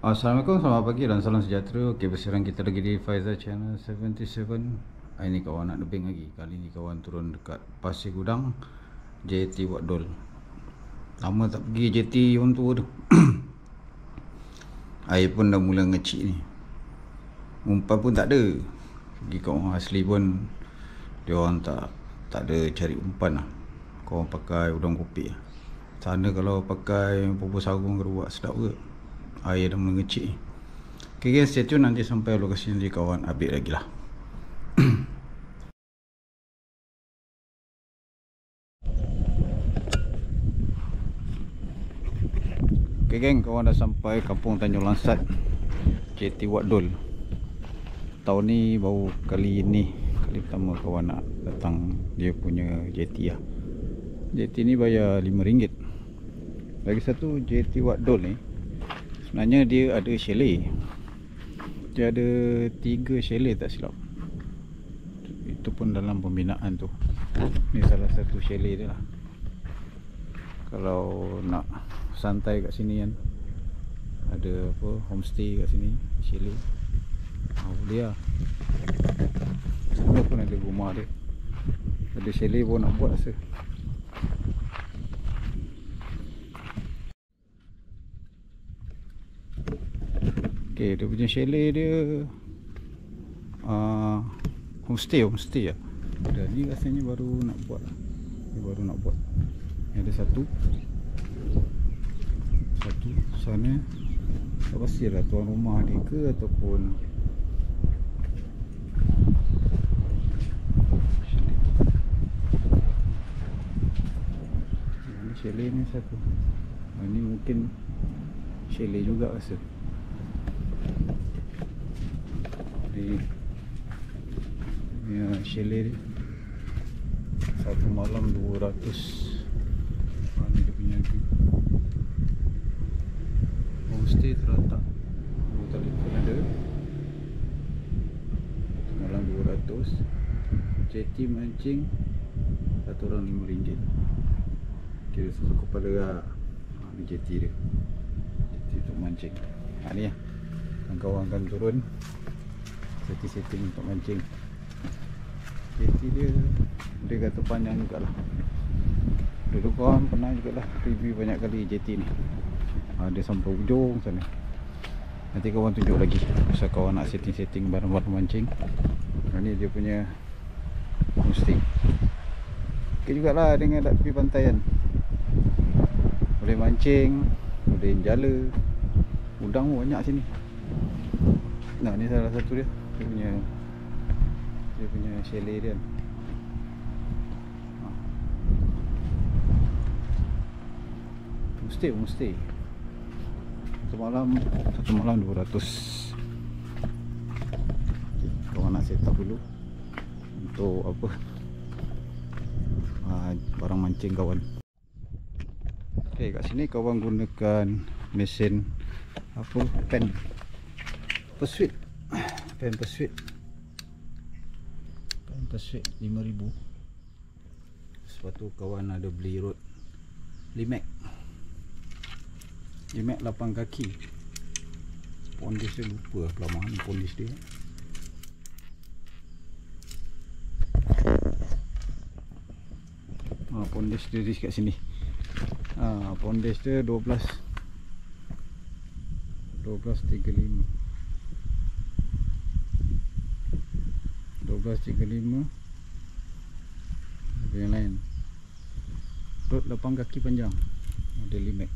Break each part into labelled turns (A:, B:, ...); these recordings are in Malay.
A: Assalamualaikum, selamat pagi dan salam sejahtera. Okey, berserang kita lagi di Faizal Channel 77. Hari ni kawan nak nebing lagi. Kali ni kawan turun dekat Pasir Gudang, JT Wat Dol. Lama tak pergi JT orang tua tu. Air pun dah mula ngecik ni. Umpan pun tak ada. Pergi kat orang asli pun dia orang tak ada cari umpan lah. Korang pakai udang kopik lah. Sana kalau pakai pupus sarung keruak sedap ke. Air dah mula ngecik ni. Okay guys, stay tune, nanti sampai lokasi nanti kawan update lagi lah. Okay geng, kawan dah sampai kampung Tanjung Lansat, JT Wat Dol. Tahun ni baru kali pertama kawan nak datang dia punya JT lah. JT ni bayar RM5. Lagi satu, JT Wat Dol ni sebenarnya dia ada chalet. Dia ada 3 chalet tak silap. Itu pun dalam pembinaan tu. Ni salah satu chalet dia lah. Kalau nak santai kat sini kan, ada apa, homestay kat sini, chalet. Boleh lah. Sana pun ada rumah dia. Ada chalet pun nak buat rasa. Okay, dia punya chalet dia homestay lah. Dan ni rasanya baru nak buat lah. Ni baru nak buat. Ni ada satu sana. Tak pastilah tuan rumah dia ke ataupun ni chalet ni satu. Ni mungkin chalet juga rasa. Ni chalet dia satu malam 200. Ni dia punya view. Homestay terletak telefon ada. Satu malam 200. JT mancing satu orang RM5. Kira satu kepala lah. Ni JT dia. JT untuk mancing. Ni lah, kawan akan turun setting untuk mancing. JT dia kata panjang jugalah. Dulu kawan pernah jugalah review banyak kali JT ni. Dia sampai ujung sana. Nanti kawan tunjuk lagi pasal kawan nak setting barang-barang mancing. Ni dia punya homestay. Ok jugalah dengan kat tepi pantai kan. Boleh mancing, boleh jala. Udang pun banyak sini. Nah, ni salah satu dia. Dia punya chalet dia. Homestay. Satu malam 200. Kawan nak set up dulu untuk apa, barang mancing kawan. Okay, kat sini kawan gunakan mesin apa, pen pursuit RM5,000. Sebab tu kawan ada beli rod Limac 8 kaki. Pondis dia lupa lah pelamahan pondis dia. Pondis dia di kat sini. Pondis dia 1235. Yang lain rod 8 kaki panjang model Limac.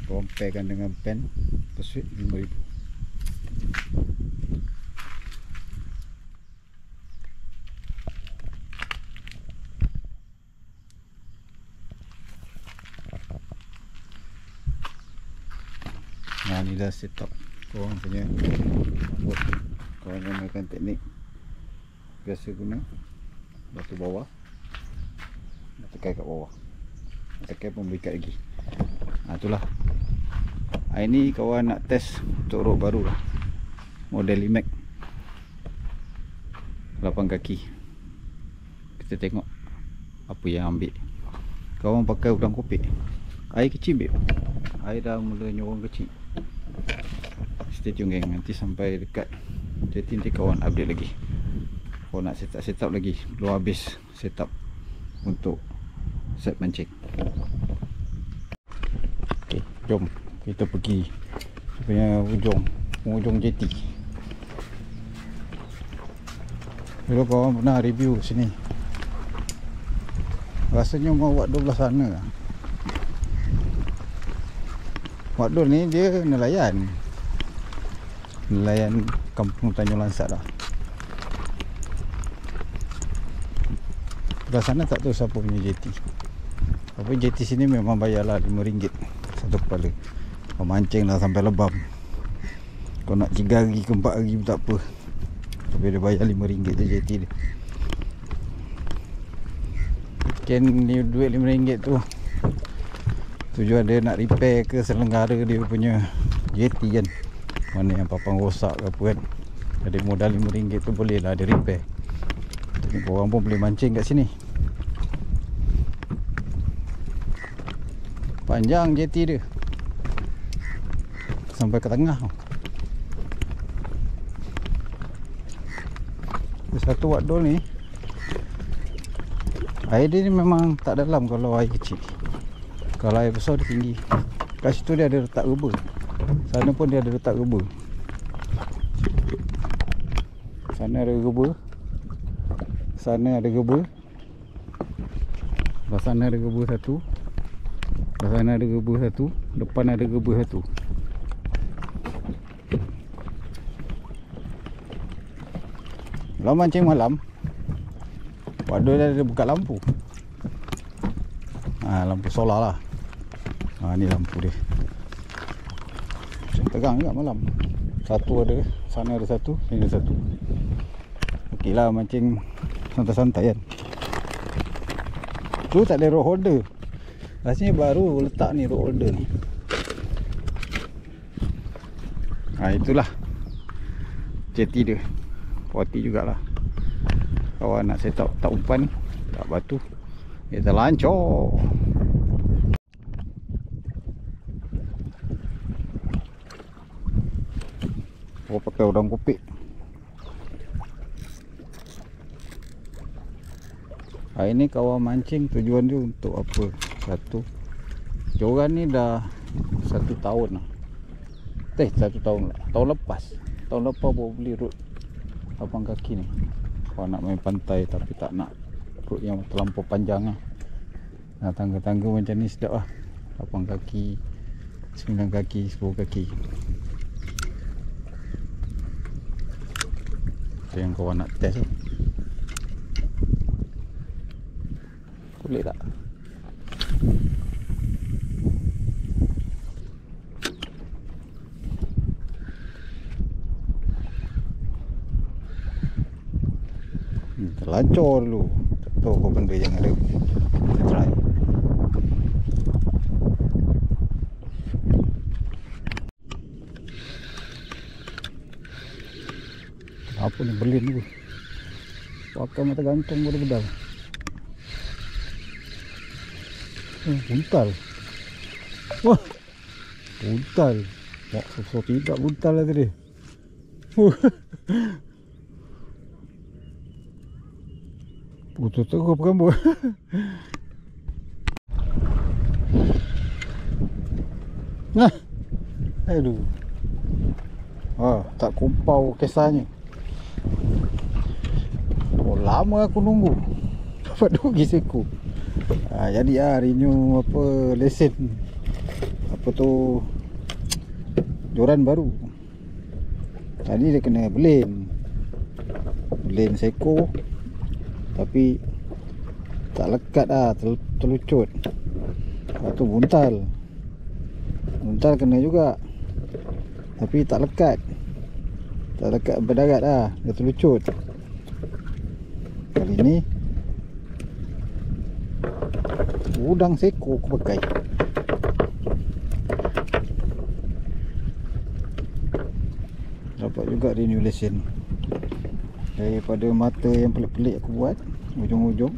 A: Comparekan dengan pen pursuit RM5,000. Nah, ni dah set up korang punya buat. Korang gunakan teknik biasa guna batu bawah, tekan kat bawah, tekan pun berikat lagi. Itulah. Hari ni kawan nak test untuk rod baru lah, model Limac 8 kaki. Kita tengok apa yang ambil. Kawan pakai udang kopik. Air kecil babe. Air dah mula nyorong kecil. Stay tune geng, nanti sampai dekat jeti nanti kawan update lagi. Kau nak set up lagi, belum habis set up untuk set mancing. Okay, jom kita pergi punya ujung jeti. Dulu kawan pernah review sini, rasanya mau Wadul belah sana. Wadul ni dia nelayan kampung Tanjung Lansat lah. Belah sana tak tahu siapa punya jeti. Tapi jeti sini memang bayarlah RM5 satu kepala. Kau mancing lah sampai lebam. Kau nak 3 hari ke 4 hari pun tak apa. Tapi dia bayar RM5 tu jeti dia. Mungkin duit RM5 tu tujuan dia nak repair ke selenggara dia punya jeti kan. Mana yang papang rosak ke apa kan. Jadi modal RM5 tu boleh lah dia repair. Jadi korang pun boleh mancing kat sini. Panjang jeti dia sampai ke tengah. Satu Wadul ni air dia ni memang tak dalam kalau air kecil. Kalau air besar dia tinggi. Kat situ dia ada letak rubber. Sana pun dia ada letak rubber. Sana ada rubber. Sana ada rubber. Belah sana ada rubber satu. Belah sana ada rubber satu. Depan ada rubber satu. Kalau mancing malam, Wadul dia ada buka lampu. Lampu solar lah. Ni lampu dia. Tegang juga malam. Satu ada, sana ada satu, sini ada satu. Okey lah mancing santai-santai kan. Tu tak ada rod holder. Rasanya baru letak ni rod holder ni. Itulah jeti dia. Poti jugalah. Kawan nak set up tak umpan, tak batu, dia terlancor. Oh, pakai udang kopik. Hari ni kawan mancing tujuan dia untuk apa? Satu, joran ni dah 1 tahun lah. 1 tahun lah. Tahun lepas baru beli rod 8 kaki ni. Kalau nak main pantai tapi tak nak rod yang terlampau panjang lah. Tangga-tangga macam ni sedap lah. 8 kaki, 9 kaki, 10 kaki. Itu yang kawan nak test tu. Boleh tak? Terlancor dulu. Tak tahu apa benda yang ada. Kita try. Apa ni berlin tu? Pakai mata gantung boleh bedal. Buntal. Wah. Buntal. So tidak buntal lah tadi. Putus teruk rambut. Nah. Aduh. Tak kumpau kisahnya. Lama aku nunggu. Dapat 2 seko. Jadi renew apa lesen. Apa tu? Joran baru. Tadi dia kena blend seko. Tapi tak lekat lah, terlucut. Lepas tu buntal kena juga. Tapi tak lekat berdarat lah, dia terlucut. Kali ni udang seko aku pakai. Dapat juga renew lesen. Daripada mata yang pelik-pelik aku buat, ujung-ujung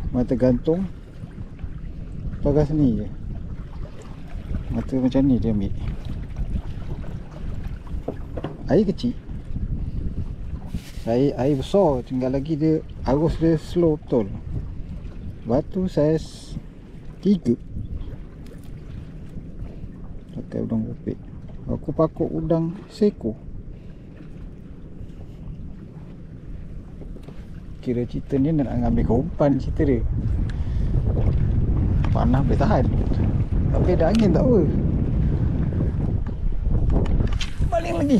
A: mata gantung pakai sini je. Mata macam ni dia ambil. Air kecil, air besar, tinggal lagi dia arus dia slow betul. Batu saiz 3. Pakai udang kopek. Aku pakuk udang seko. Kira cerita ni nak ambil umpan cerita dia. Panah boleh tahan, tapi ada angin tak apa. Balik lagi.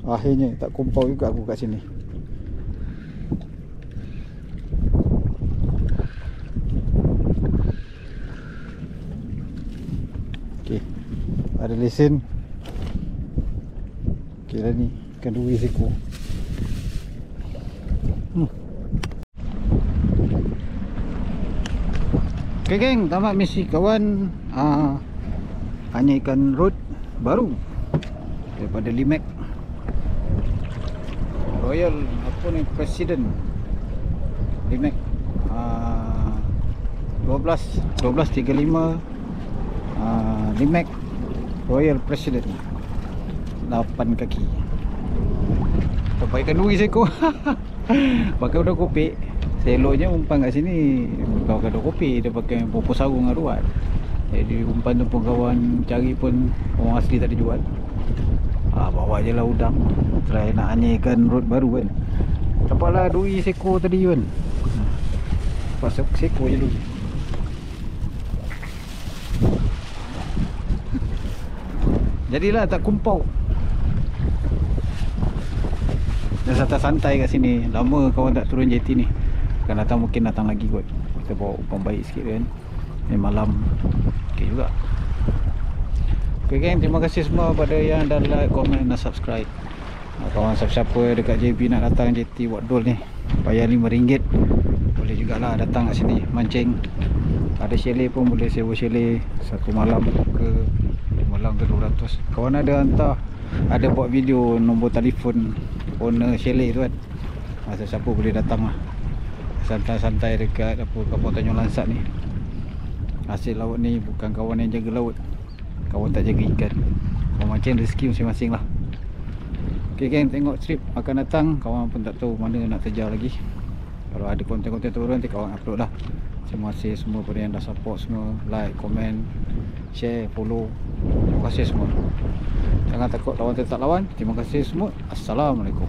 A: Akhirnya tak kumpau juga aku kat sini. Okey, ada lesen. Kira ni ikan duri seko. Okey geng, tamat misi kawan. Hanya ikan rod baru daripada Limek Royal apa ni, President Limek 1235 Limek Royal President 8 kaki. Dapat ikan duri seko. Pakai udang kopek. Seloknya umpan kat sini bukan pakai udang kopek, dia pakai popo sarung dengan ruat. Jadi umpan tu pun kawan cari pun orang asli tak ada jual. Bawa je lah udang. Try nak hanya ikan rod baru kan. Dapatlah duri seko tadi kan. Lepas seko je dulu. Jadilah tak kumpau. Dah santai-santai kat sini. Lama kawan tak turun JT ni. Akan datang, mungkin datang lagi kot. Kita bawa umpan baik sikit kan. Ni malam okey juga. Okay geng, terima kasih semua pada yang dah like, komen dan subscribe. Kawan siapa-siapa dekat JB nak datang JT buat dol ni, bayar RM5, boleh jugalah datang kat sini mancing. Ada chalet pun boleh sewa chalet satu malam ke malam ke 200. Kawan ada hantar, ada buat video nombor telefon owner chalet tu kan. Siapa boleh datang lah. Santai-santai dekat apa Kampung Tanjung Lansat ni. Hasil laut ni bukan kawan yang jaga laut, kawan tak jaga ikan. Kawan mancing rezeki masing-masing lah. Ok geng, tengok trip akan datang. Kawan pun tak tahu mana nak terjar lagi. Kalau ada konten-konten turun nanti kawan upload lah. Terima kasih semua pada yang dah support semua. Like, komen, share, follow. Terima kasih semua. Jangan takut lawan tetap lawan. Terima kasih semua. Assalamualaikum.